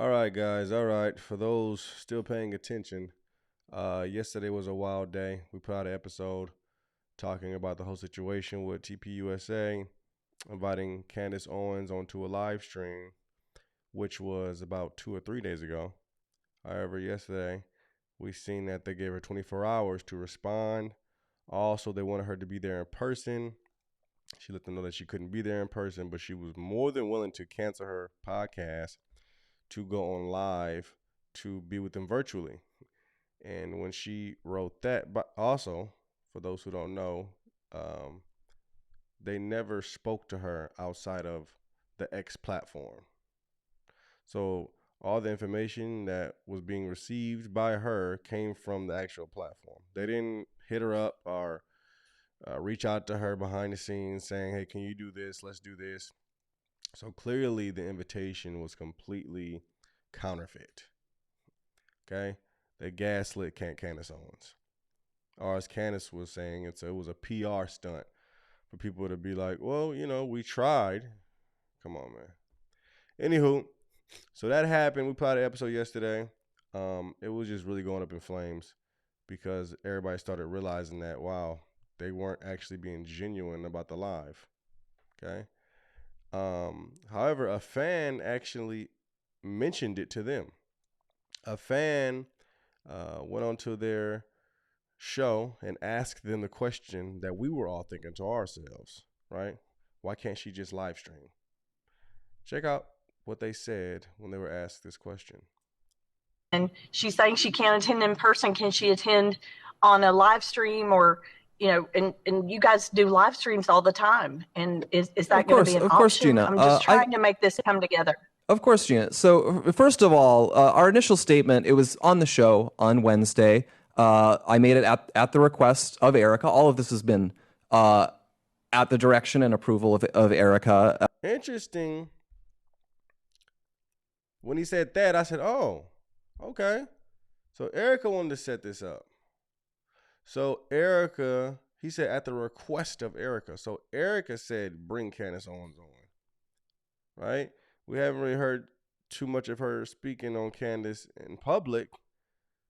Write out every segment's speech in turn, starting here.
All right, guys. All right. For those still paying attention, yesterday was a wild day. We put out an episode talking about the whole situation with TpUSA, inviting Candace Owens onto a live stream, which was about 2 or 3 days ago. However, yesterday we seen that they gave her 24 hours to respond. Also, they wanted her to be there in person. She let them know that she couldn't be there in person, but she was more than willing to cancel her podcast to go on live to be with them virtually. And when she wrote that, but also for those who don't know, um, they never spoke to her outside of the X platform. So all the information that was being received by her came from the actual platform. They didn't hit her up or reach out to her behind the scenes saying, hey, can you do this? Let's do this. So clearly the invitation was completely counterfeit. Okay? They gaslit Candace Owens. Or as Candace was saying, it was a PR stunt for people to be like, well, we tried. Come on, man. Anywho, so that happened. We put out an episode yesterday. It was just really going up in flames because everybody started realizing that, wow, they weren't actually being genuine about the live. Okay? However, a fan actually mentioned it to them. A fan went onto their show and asked them the question that we were all thinking to ourselves, right? Why can't she just live stream? Check out what they said when they were asked this question. And she's saying she can't attend in person. Can she attend on a live stream or, and you guys do live streams all the time. And is that going to be an option? Course, Gina. I'm just trying to make this come together. Of course, Gina. So first of all, our initial statement, it was on the show on Wednesday. I made it at the request of Erica. All of this has been at the direction and approval of Erica. Interesting. When he said that, I said, oh, okay. So Erica wanted to set this up. So Erica, he said at the request of Erica. So Erica said, bring Candace Owens on, right? We haven't really heard too much of her speaking on Candace in public,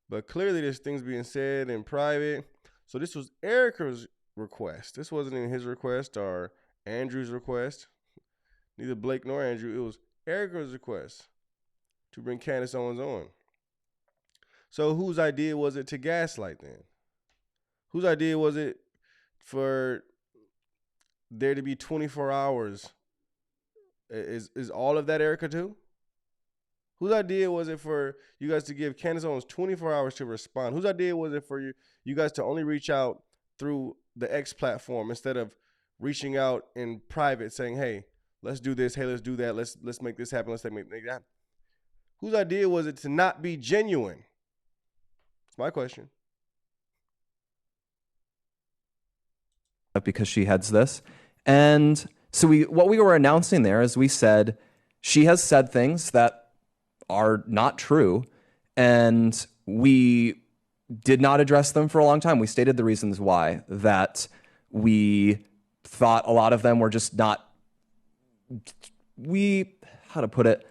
but clearly there's things being said in private. So this was Erica's request. This wasn't even his request or Andrew's request. Neither Blake nor Andrew. It was Erica's request to bring Candace Owens on. So whose idea was it to gaslight then? Whose idea was it for there to be 24 hours? Is all of that Erica too? Whose idea was it for you guys to give Candace Owens 24 hours to respond? Whose idea was it for you guys to only reach out through the X platform instead of reaching out in private saying, hey, let's do this. Hey, let's do that. Let's make this happen. Let's make that happen. Whose idea was it to not be genuine? That's my question. Because she heads this. And so what we were announcing there is we said she has said things that are not true, and we did not address them for a long time. We stated the reasons why, that we thought a lot of them were just not, how to put it,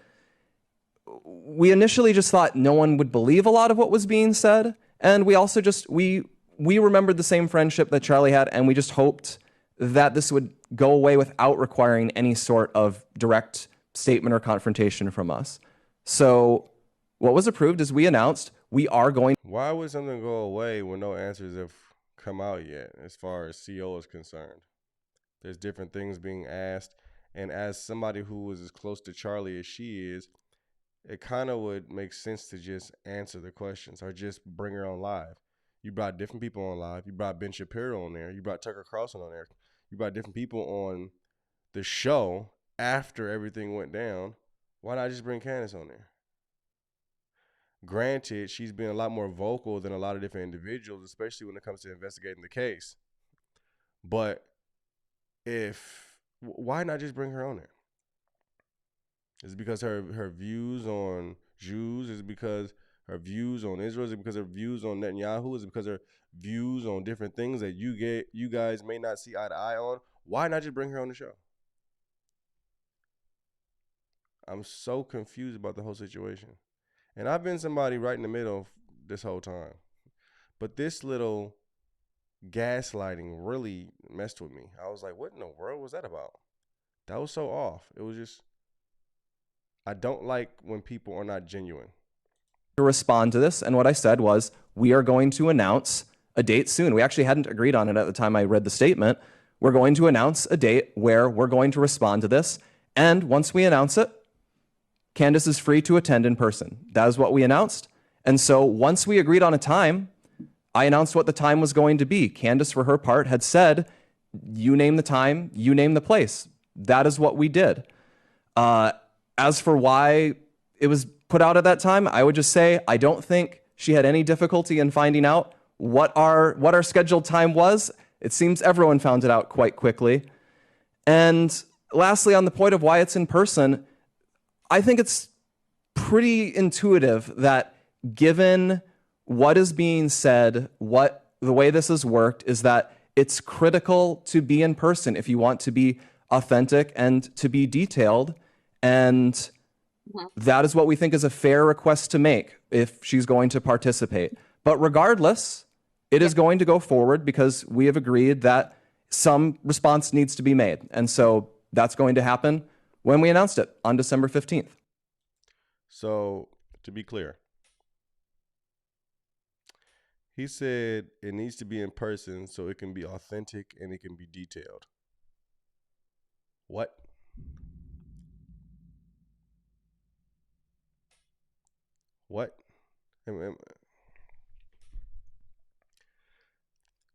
we initially just thought no one would believe a lot of what was being said, and we also just, we remembered the same friendship that Charlie had, and we just hoped that this would go away without requiring any sort of direct statement or confrontation from us. So what was approved is we announced we are going. Why would something go away when no answers have come out yet as far as CO is concerned? There's different things being asked. And as somebody who was as close to Charlie as she is, it kind of would make sense to just answer the questions or just bring her on live. You brought different people on live. You brought Ben Shapiro on there. You brought Tucker Carlson on there. You brought different people on the show after everything went down. Why not just bring Candace on there? Granted, she's been a lot more vocal than a lot of different individuals, especially when it comes to investigating the case. But why not just bring her on there? Is it because her views on Jews? Is it because her views on Israel? Is it because her views on Netanyahu? Is it because her views on different things that you guys may not see eye to eye on? Why not just bring her on the show? I'm so confused about the whole situation. And I've been somebody right in the middle this whole time. But this little gaslighting really messed with me. I was like, what in the world was that about? That was so off. It was just, I don't like when people are not genuine. To respond to this, and what I said was, we are going to announce a date soon. We actually hadn't agreed on it at the time I read the statement. We're going to announce a date where we're going to respond to this, and once we announce it, Candace is free to attend in person. That is what we announced. And so once we agreed on a time, I announced what the time was going to be. Candace, for her part, had said, you name the time, you name the place. That is what we did. As for why it was put out at that time, I would just say I don't think she had any difficulty in finding out what our scheduled time was. It seems everyone found it out quite quickly. And lastly, on the point of why it's in person, I think it's pretty intuitive that given what is being said, the way this has worked is that it's critical to be in person if you want to be authentic and to be detailed. And that is what we think is a fair request to make if she's going to participate. But regardless, it is going to go forward because we have agreed that some response needs to be made. And so that's going to happen when we announced it on December 15th. So, to be clear, he said it needs to be in person so it can be authentic and it can be detailed. What? What?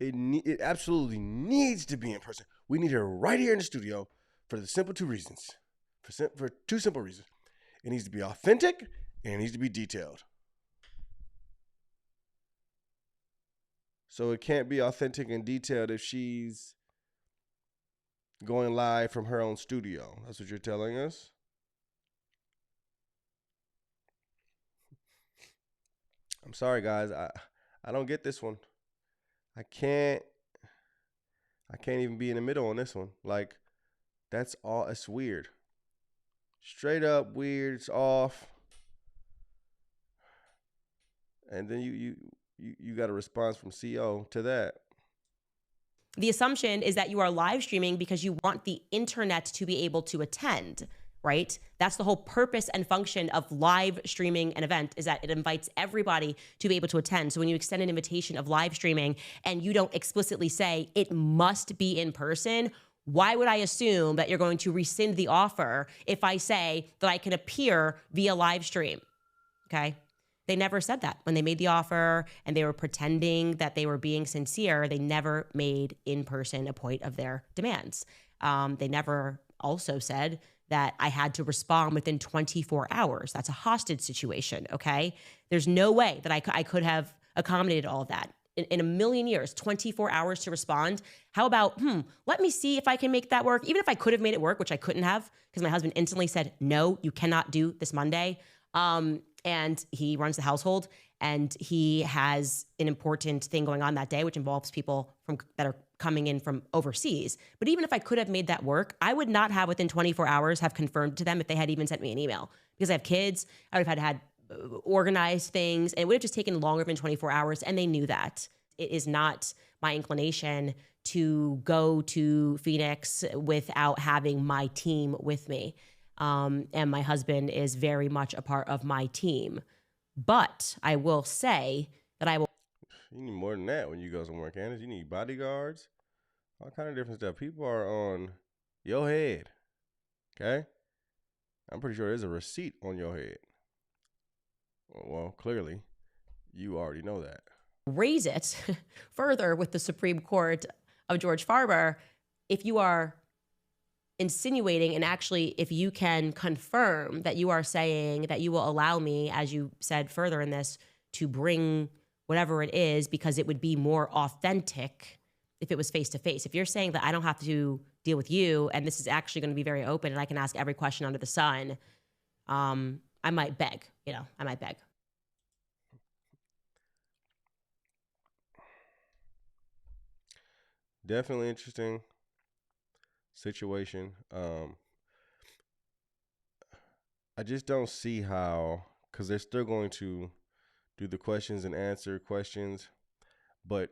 It absolutely needs to be in person. We need her right here in the studio for the simple two reasons. For two simple reasons. It needs to be authentic and it needs to be detailed. So it can't be authentic and detailed if she's going live from her own studio. That's what you're telling us? I'm sorry, guys. I don't get this one. I can't even be in the middle on this one. Like, that's all. It's weird. Straight up weird. It's off. And then you got a response from CO to that. The assumption is that you are live streaming because you want the internet to be able to attend, right? That's the whole purpose and function of live streaming an event, is that it invites everybody to be able to attend. So when you extend an invitation of live streaming and you don't explicitly say it must be in person, why would I assume that you're going to rescind the offer if I say that I can appear via live stream? Okay. They never said that. When they made the offer and they were pretending that they were being sincere, they never made in person a point of their demands. They never also said that I had to respond within 24 hours. That's a hostage situation, okay? There's no way that I could have accommodated all of that. In a million years, 24 hours to respond. How about, let me see if I can make that work. Even if I could have made it work, which I couldn't have, because my husband instantly said, no, you cannot do this Monday. And he runs the household, and he has an important thing going on that day, which involves people that are coming in from overseas. But even if I could have made that work, I would not have within 24 hours have confirmed to them if they had even sent me an email, because I have kids. I would have had organized things, and it would have just taken longer than 24 hours. And they knew that. It is not my inclination to go to Phoenix without having my team with me. And my husband is very much a part of my team. But I will say that I will. You need more than that when you go somewhere, Candace. You need bodyguards, all kind of different stuff. People are on your head, okay? I'm pretty sure there's a receipt on your head. Well, clearly, you already know that. Raise it further with the Supreme Court of George Farber. If you are insinuating, and actually if you can confirm that you are saying that you will allow me, as you said further in this, to bring whatever it is because it would be more authentic if it was face-to-face. If you're saying that I don't have to deal with you and this is actually going to be very open and I can ask every question under the sun, I might beg, I might beg. Definitely interesting situation. I just don't see how, because they're still going to do the questions and answer questions, but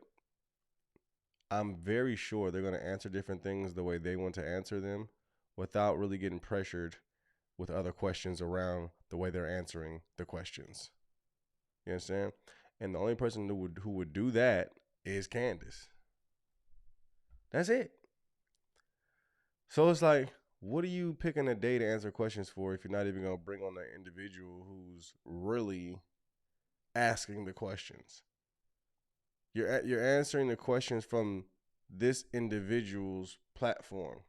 I'm very sure they're going to answer different things the way they want to answer them without really getting pressured with other questions around the way they're answering the questions. You understand? And the only person who would do that is Candace. That's it. So it's like, what are you picking a day to answer questions for if you're not even going to bring on the individual who's really asking the questions? You're answering the questions from this individual's platform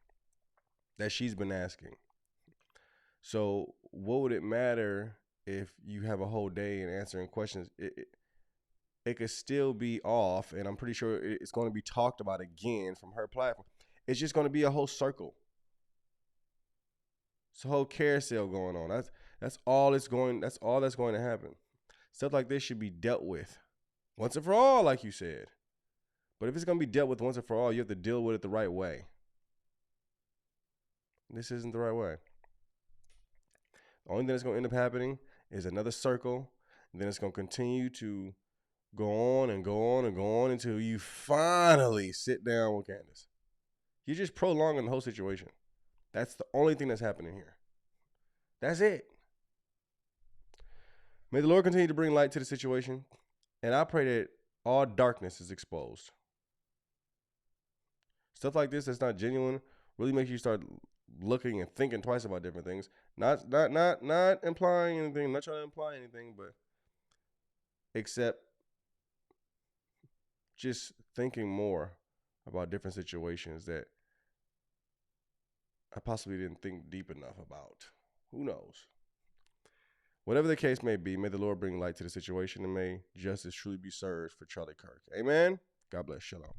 that she's been asking. So what would it matter if you have a whole day and answering questions? It could still be off, and I'm pretty sure it's going to be talked about again from her platform. It's just going to be a whole circle. It's a whole carousel going on. That's all that's going to happen. Stuff like this should be dealt with once and for all, like you said. But if it's going to be dealt with once and for all, you have to deal with it the right way. This isn't the right way. The only thing that's going to end up happening is another circle, and then it's going to continue to go on and go on and go on until you finally sit down with Candace. You're just prolonging the whole situation. That's the only thing that's happening here. That's it. May the Lord continue to bring light to the situation, and I pray that all darkness is exposed. Stuff like this that's not genuine really makes you start looking and thinking twice about different things. Not implying anything, not trying to imply anything, but except just thinking more about different situations that I possibly didn't think deep enough about. Who knows? Whatever the case may be, may the Lord bring light to the situation, and may justice truly be served for Charlie Kirk. Amen. God bless. Shalom.